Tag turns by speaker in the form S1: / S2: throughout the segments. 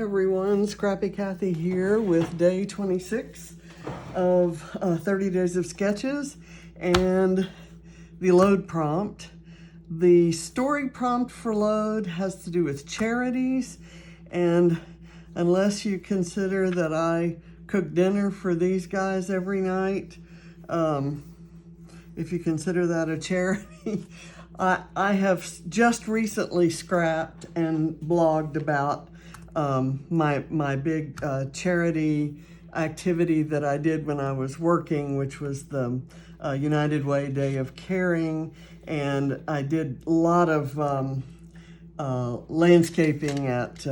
S1: everyone, Scrappy Kathy here with day 26 of 30 days of sketches and the load prompt. The story prompt for load has to do with charities, and unless you consider that I cook dinner for these guys every night, if you consider that a charity, I have just recently scrapped and blogged about my big charity activity that I did when I was working, which was the United Way Day of Caring, and I did a lot of landscaping at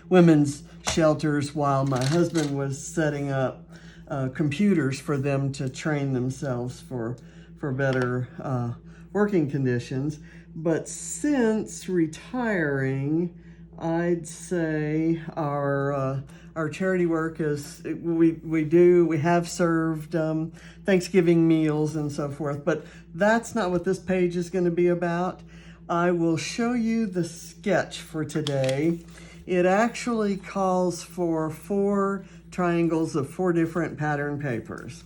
S1: women's shelters while my husband was setting up computers for them to train themselves for better working conditions. But since retiring, I'd say our charity work is, we have served Thanksgiving meals and so forth, but that's not what this page is going to be about. I will show you the sketch for today. It actually calls for 4 triangles of 4 different pattern papers,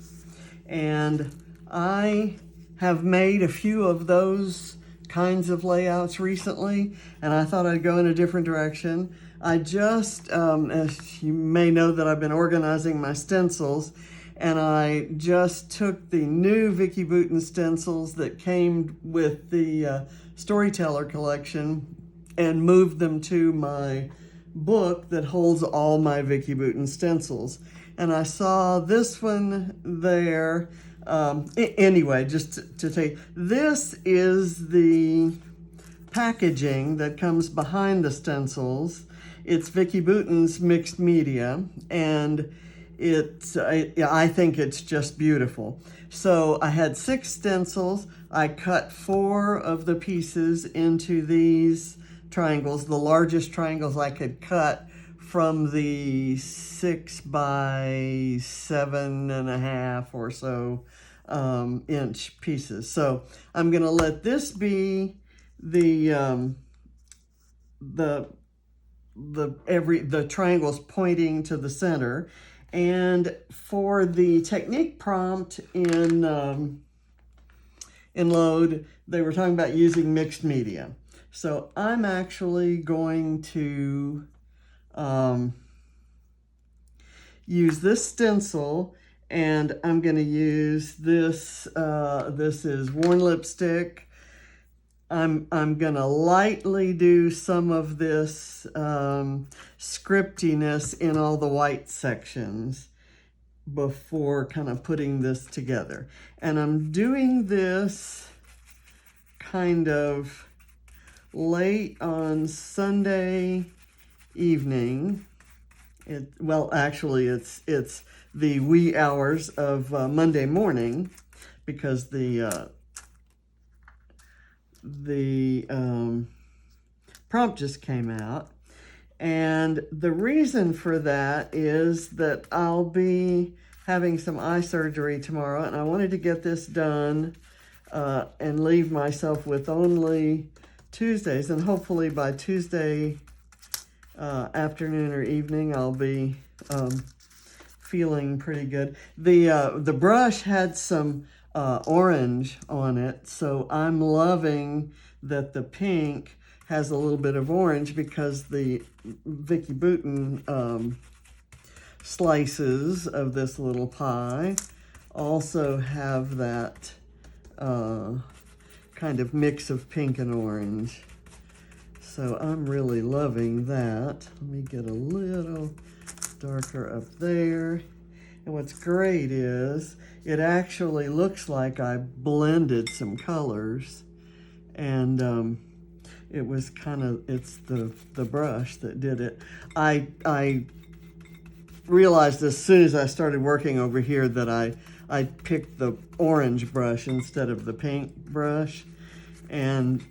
S1: and I have made a few of those kinds of layouts recently, and I thought I'd go in a different direction. I just, as you may know, that I've been organizing my stencils, and I just took the new Vicki Boutin stencils that came with the Storyteller collection and moved them to my book that holds all my Vicki Boutin stencils. And I saw this one there. Anyway, just to take, this is the packaging that comes behind the stencils. It's Vicki Boutin's mixed media, and I think it's just beautiful. So I had 6 stencils. I cut 4 of the pieces into these triangles, the largest triangles I could cut from the 6 by 7.5 or so inch pieces. So I'm going to let this be the triangles pointing to the center. And for the technique prompt in Load, they were talking about using mixed media. So I'm actually going to use this stencil, and I'm going to use this. This is worn lipstick. I'm going to lightly do some of this scriptiness in all the white sections before kind of putting this together. And I'm doing this kind of late on Sunday evening. Well, actually, it's the wee hours of Monday morning, because the prompt just came out. And the reason for that is that I'll be having some eye surgery tomorrow, and I wanted to get this done and leave myself with only Tuesdays, and hopefully by Tuesday afternoon or evening I'll be feeling pretty good. The brush had some orange on it, so I'm loving that the pink has a little bit of orange, because the Vicki Boutin slices of this little pie also have that kind of mix of pink and orange. So I'm really loving that. Let me get a little darker up there. And what's great is it actually looks like I blended some colors, and it was kind of, it's the brush that did it. I realized as soon as I started working over here that I picked the orange brush instead of the pink brush, and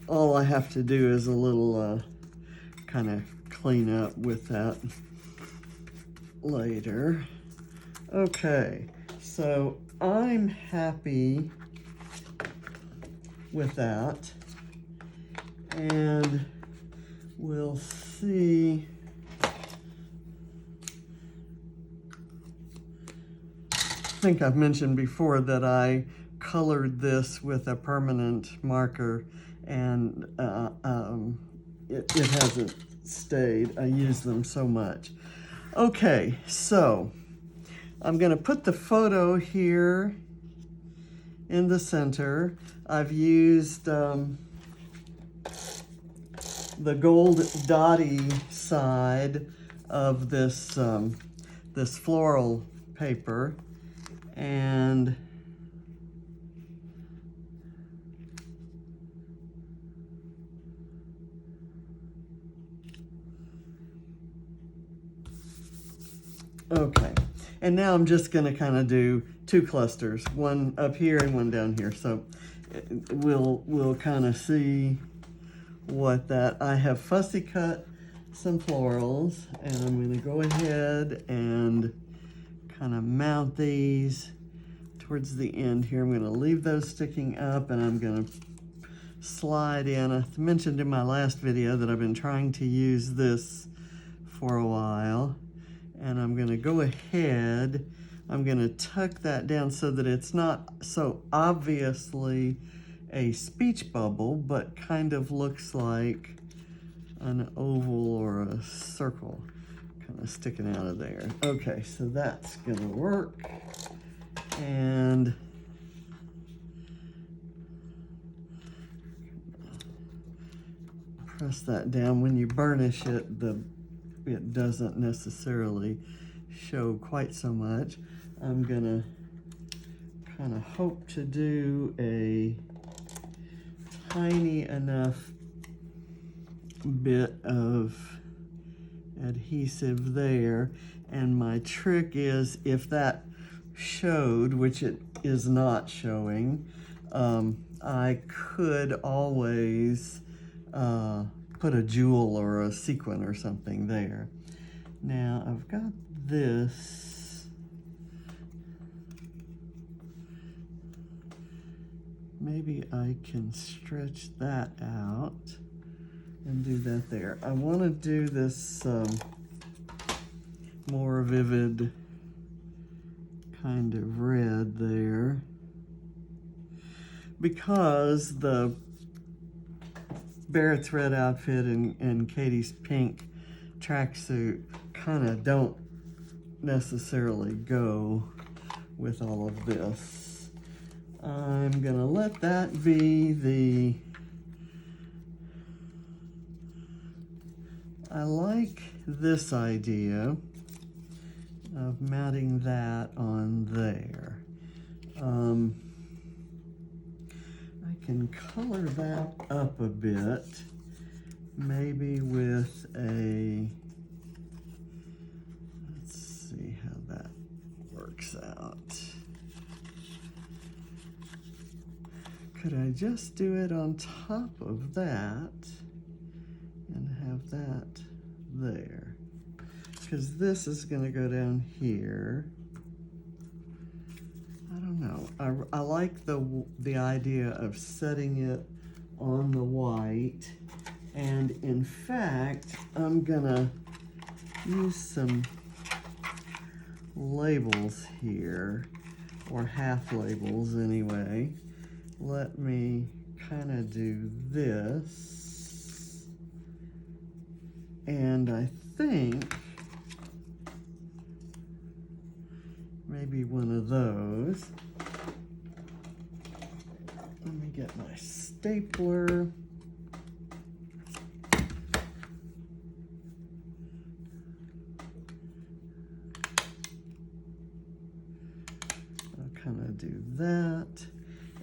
S1: all I have to do is a little kind of clean up with that later. Okay, so I'm happy with that, and we'll see. see. I think I've mentioned before that I colored this with a permanent marker, and it hasn't stayed. I use them so much. Okay, so I'm going to put the photo here in the center. I've used the gold dotty side of this this floral paper, and okay, and now I'm just going to kind of do two clusters, one up here and one down here. So we'll kind of see what that. I have fussy cut some florals, and I'm going to go ahead and kind of mount these towards the end here. I'm going to leave those sticking up, and I'm going to slide in. I mentioned in my last video that I've been trying to use this for a while, and I'm going to go ahead. I'm going to tuck that down so that it's not so obviously a speech bubble, but kind of looks like an oval or a circle kind of sticking out of there. Okay, so that's going to work. And press that down. When you burnish it, it doesn't necessarily show quite so much. I'm gonna kind of hope to do a tiny enough bit of adhesive there, and my trick is, if that showed, which it is not showing, I could always put a jewel or a sequin or something there. Now I've got this. Maybe I can stretch that out and do that there. I want to do this more vivid kind of red there, because the Barrett's red outfit and Katie's pink tracksuit kind of don't necessarily go with all of this. I'm gonna let that be I like this idea of mounting that on there. I can color that up a bit, maybe with a, let's see how that works out. Could I just do it on top of that and have that there? Because this is going to go down here. I don't know. I like the idea of setting it on the white, and in fact, I'm gonna use some labels here, or half labels anyway. Let me kind of do this, and I think maybe one of those. Let me get my stapler. I'll kind of do that.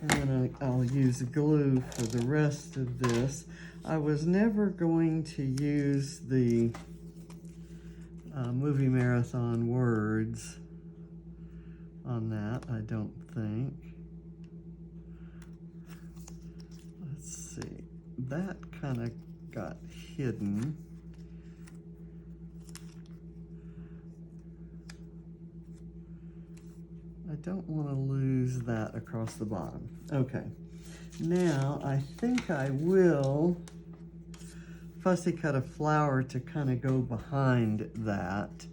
S1: And then I'll use glue for the rest of this. I was never going to use the movie marathon words on that, I don't think. Let's see, that kind of got hidden. I don't want to lose that across the bottom. Okay, now I think I will fussy cut a flower to kind of go behind that.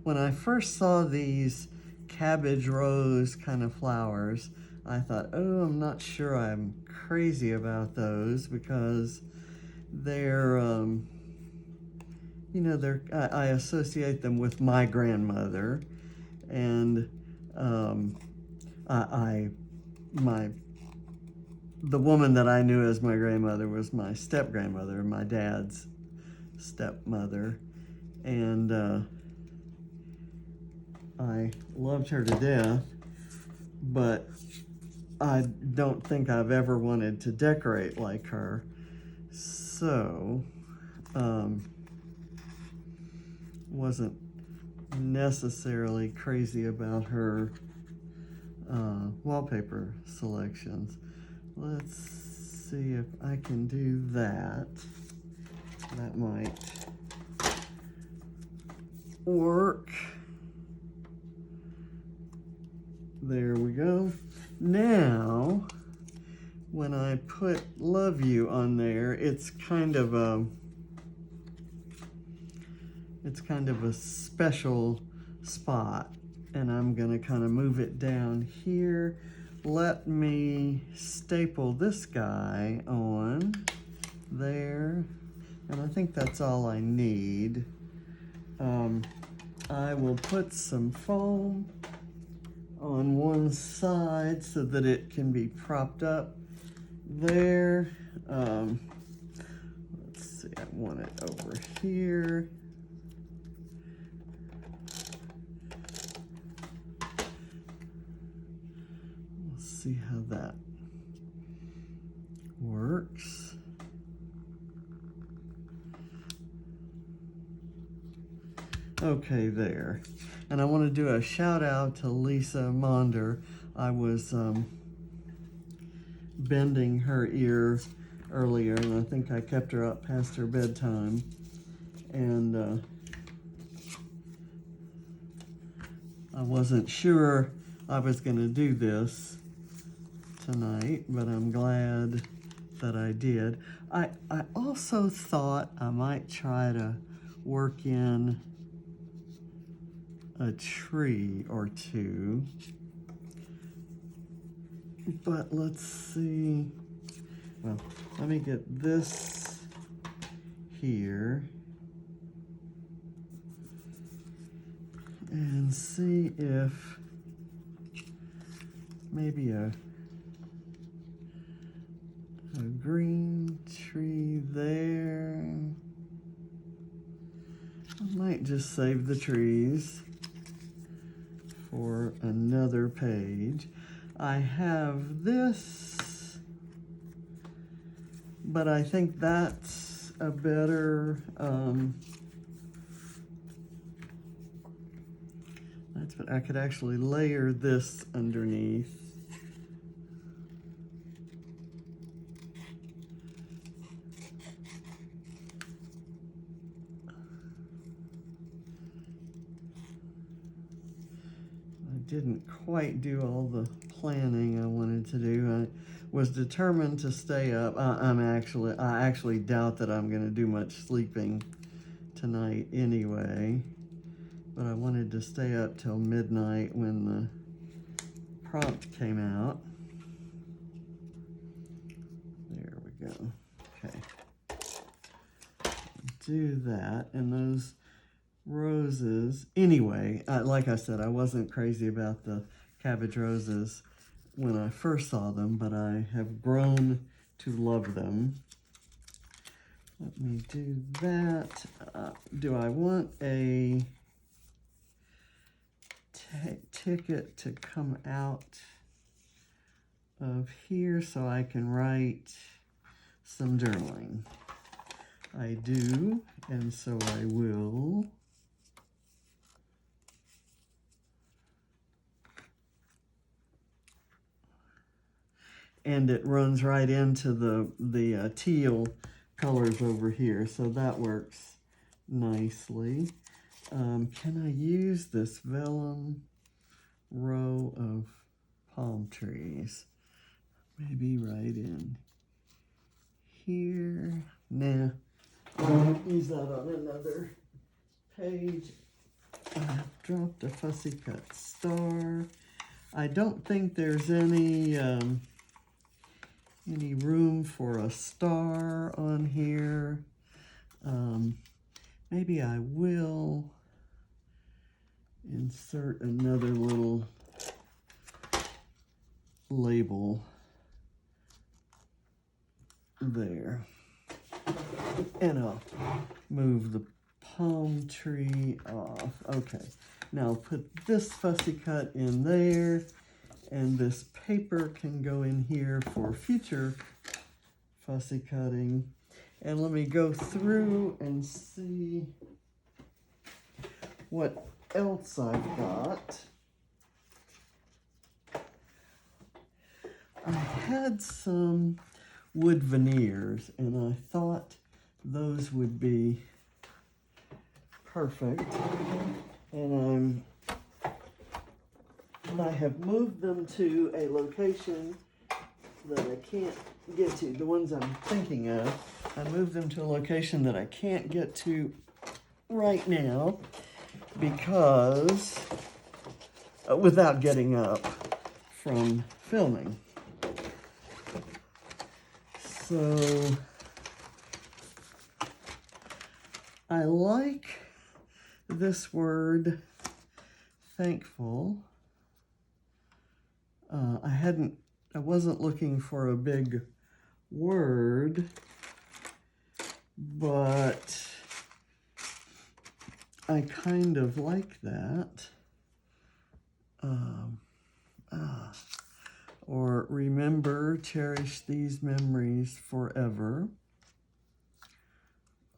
S1: When I first saw these cabbage rose kind of flowers, I thought, oh, I'm not sure I'm crazy about those because they're, you know, I associate them with my grandmother, and the woman that I knew as my grandmother was my step-grandmother, my dad's stepmother, and I loved her to death, but I don't think I've ever wanted to decorate like her. So, wasn't necessarily crazy about her wallpaper selections. Let's see if I can do that. That might work. There we go. Now, when I put Love You on there, it's kind of a special spot, and I'm gonna kind of move it down here. Let me staple this guy on there, and I think that's all I need. I will put some foam on one side so that it can be propped up there. Let's see, I want it over here. We'll see how that works. Okay, there. And I want to do a shout out to Lisa Monder. I was bending her ear earlier, and I think I kept her up past her bedtime. And I wasn't sure I was going to do this tonight, but I'm glad that I did. I also thought I might try to work in a tree or two, but let's see. Well, let me get this here and see if maybe a green tree there. I might just save the trees for another page. I have this, but I think that's a better, I could actually layer this underneath. Didn't quite do all the planning I wanted to do. I was determined to stay up. I actually doubt that I'm going to do much sleeping tonight anyway, but I wanted to stay up till midnight when the prompt came out. There we go. Okay. Do that, and those roses. Anyway, like I said, I wasn't crazy about the cabbage roses when I first saw them, but I have grown to love them. Let me do that. Do I want a ticket to come out of here so I can write some journaling? I do, and so I will. And it runs right into the teal colors over here, so that works nicely. Can I use this vellum row of palm trees. Maybe right in here. Nah, I'll use that on another page. I dropped a fussy cut star. I don't think there's any room for a star on here. Maybe I will insert another little label there. And I'll move the palm tree off. Okay, now put this fussy cut in there, and this paper can go in here for future fussy cutting. And let me go through and see what else I've got. I had some wood veneers, and I thought those would be perfect. And I have moved them to a location that I can't get to. The ones I'm thinking of, I moved them to a location that I can't get to right now because, without getting up from filming. So, I like this word, thankful. I wasn't looking for a big word, but I kind of like that. Or remember, cherish these memories forever.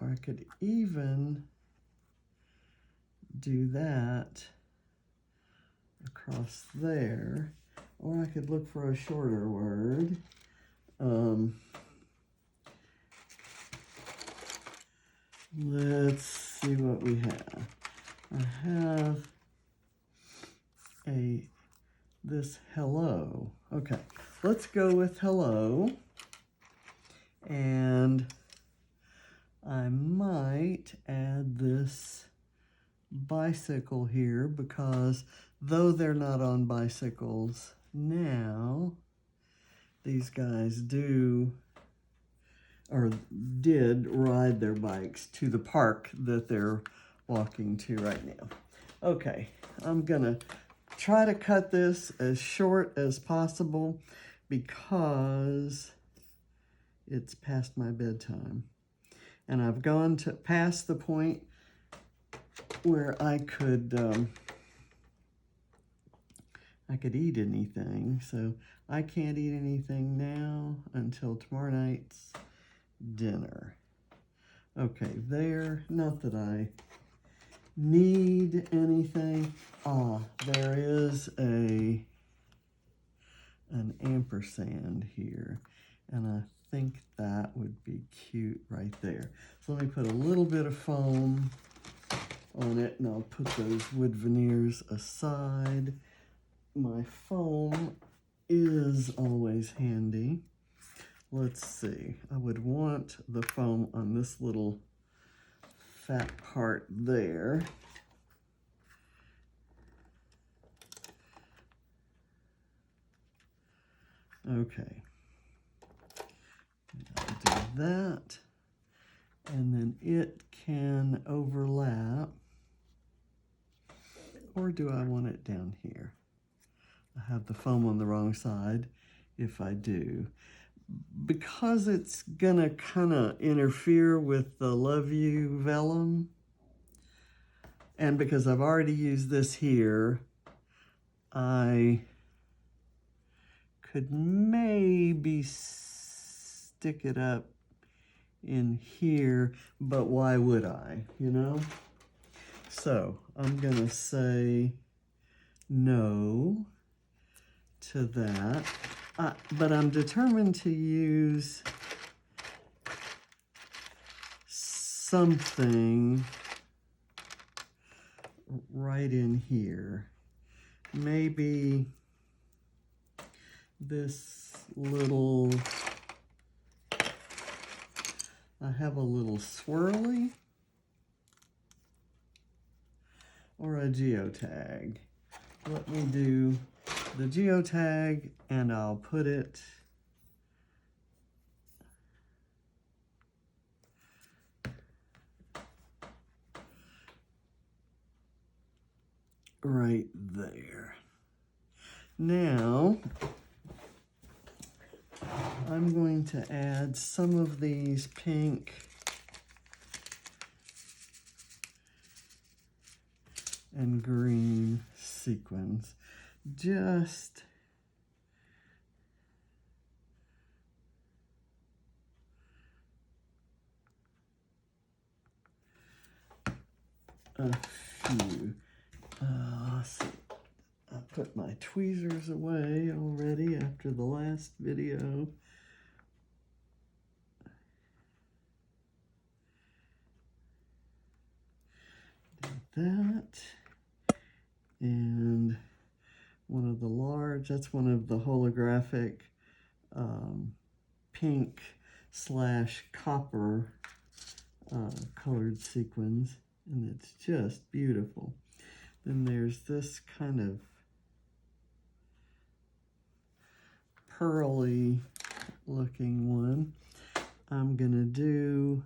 S1: Or I could even do that across there. Or I could look for a shorter word. Let's see what we have. I have this hello. Okay, let's go with hello. And I might add this bicycle here because though they're not on bicycles now, these guys do or did ride their bikes to the park that they're walking to right now. Okay, I'm gonna try to cut this as short as possible because it's past my bedtime. And I've gone past the point where I could eat anything. So I can't eat anything now until tomorrow night's dinner. Okay, there, not that I need anything. There is an ampersand here, and I think that would be cute right there. So let me put a little bit of foam on it, and I'll put those wood veneers aside. My foam is always handy. Let's see, I would want the foam on this little fat part there. Okay, I'll do that, and then it can overlap, or do I want it down here? I have the foam on the wrong side if I do. Because it's gonna kind of interfere with the Love You vellum, and because I've already used this here, I could maybe stick it up in here, but why would I, you know? So I'm gonna say no to that. But I'm determined to use something right in here. Maybe this little, I have a little swirly or a geotag. Let me do the geotag and I'll put it right there. Now, I'm going to add some of these pink and green sequins. Just a few. Let's see. I put my tweezers away already after the last video. That, and one of the large, that's one of the holographic pink / copper colored sequins, and it's just beautiful. Then there's this kind of pearly looking one. I'm gonna do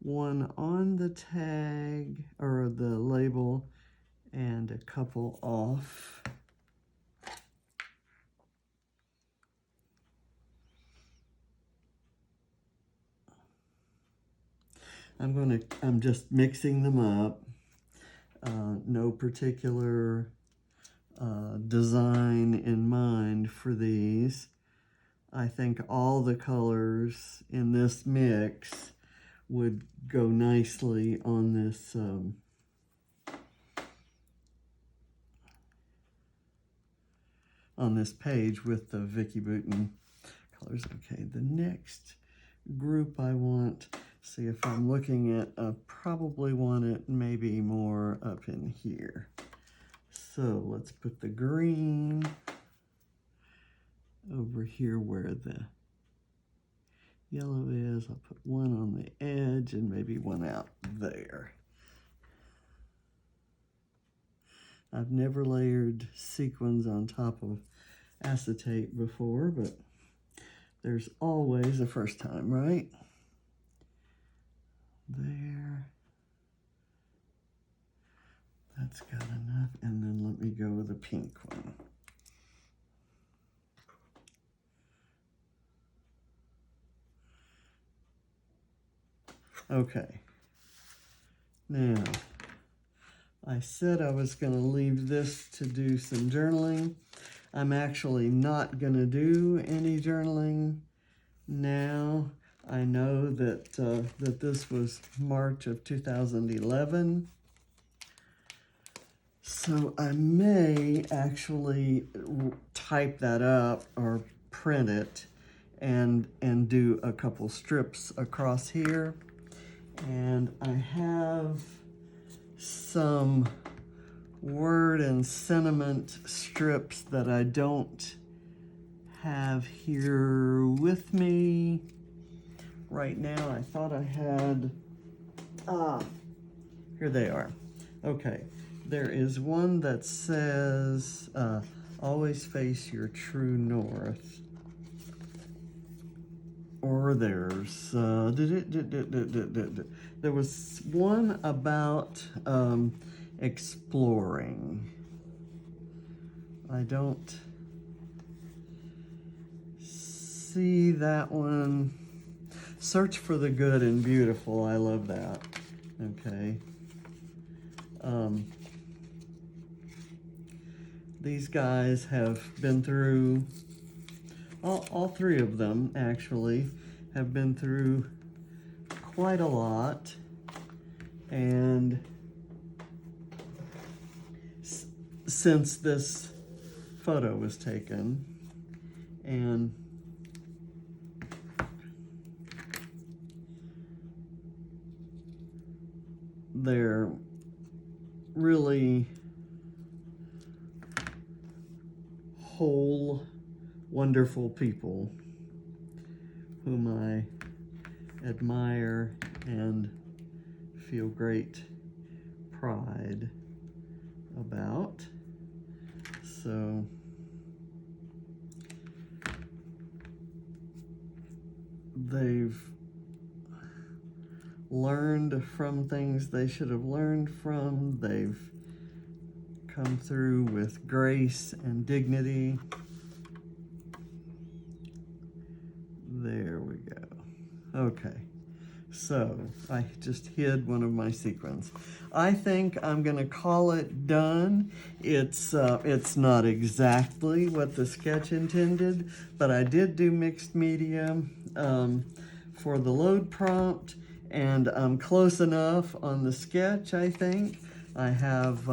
S1: one on the tag or the label and a couple off. I'm just mixing them up. No particular design in mind for these. I think all the colors in this mix would go nicely on this page with the Vicki Boutin colors. Okay, the next group I want, see if I'm looking at, probably want it maybe more up in here. So let's put the green over here where the yellow is. I'll put one on the edge and maybe one out there. I've never layered sequins on top of acetate before, but there's always a first time, right? There. That's got enough. And then let me go with a pink one. Okay. Now, I said I was going to leave this to do some journaling. I'm actually not going to do any journaling now. I know that that this was March of 2011. So I may actually type that up or print it and do a couple strips across here. And I have some word and sentiment strips that I don't have here with me right now. I thought I had, here they are. Okay, there is one that says, always face your true north. Or there's, there was one about exploring. I don't see that one. Search for the good and beautiful. I love that. Okay. These guys have been through, all three of them actually, have been through quite a lot. And since this photo was taken, and they're really whole wonderful people whom I admire and feel great pride about. So they've learned from things they should have learned from. They've come through with grace and dignity. There we go. Okay, so I just hid one of my sequins. I think I'm gonna call it done. It's not exactly what the sketch intended, but I did do mixed media for the load prompt, and I'm close enough on the sketch, I think. I have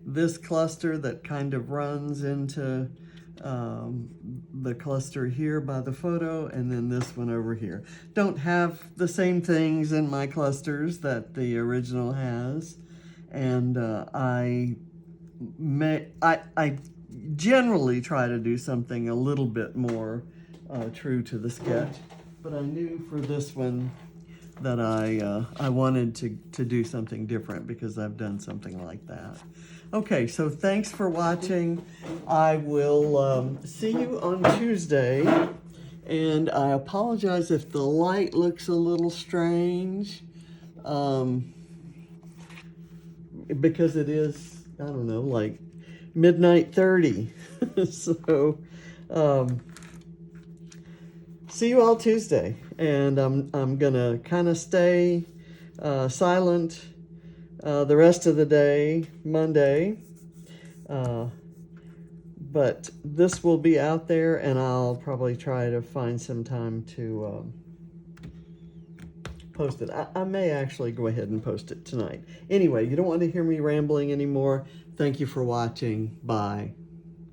S1: this cluster that kind of runs into the cluster here by the photo, and then this one over here. Don't have the same things in my clusters that the original has, and I generally try to do something a little bit more true to the sketch, but I knew for this one that I wanted to do something different because I've done something like that. Okay, so thanks for watching. I will see you on Tuesday, and I apologize if the light looks a little strange, because it is, I don't know, like midnight 30. So see you all Tuesday, and I'm gonna kind of stay silent the rest of the day, Monday, but this will be out there, and I'll probably try to find some time to post it. I may actually go ahead and post it tonight. Anyway, you don't want to hear me rambling anymore. Thank you for watching. Bye.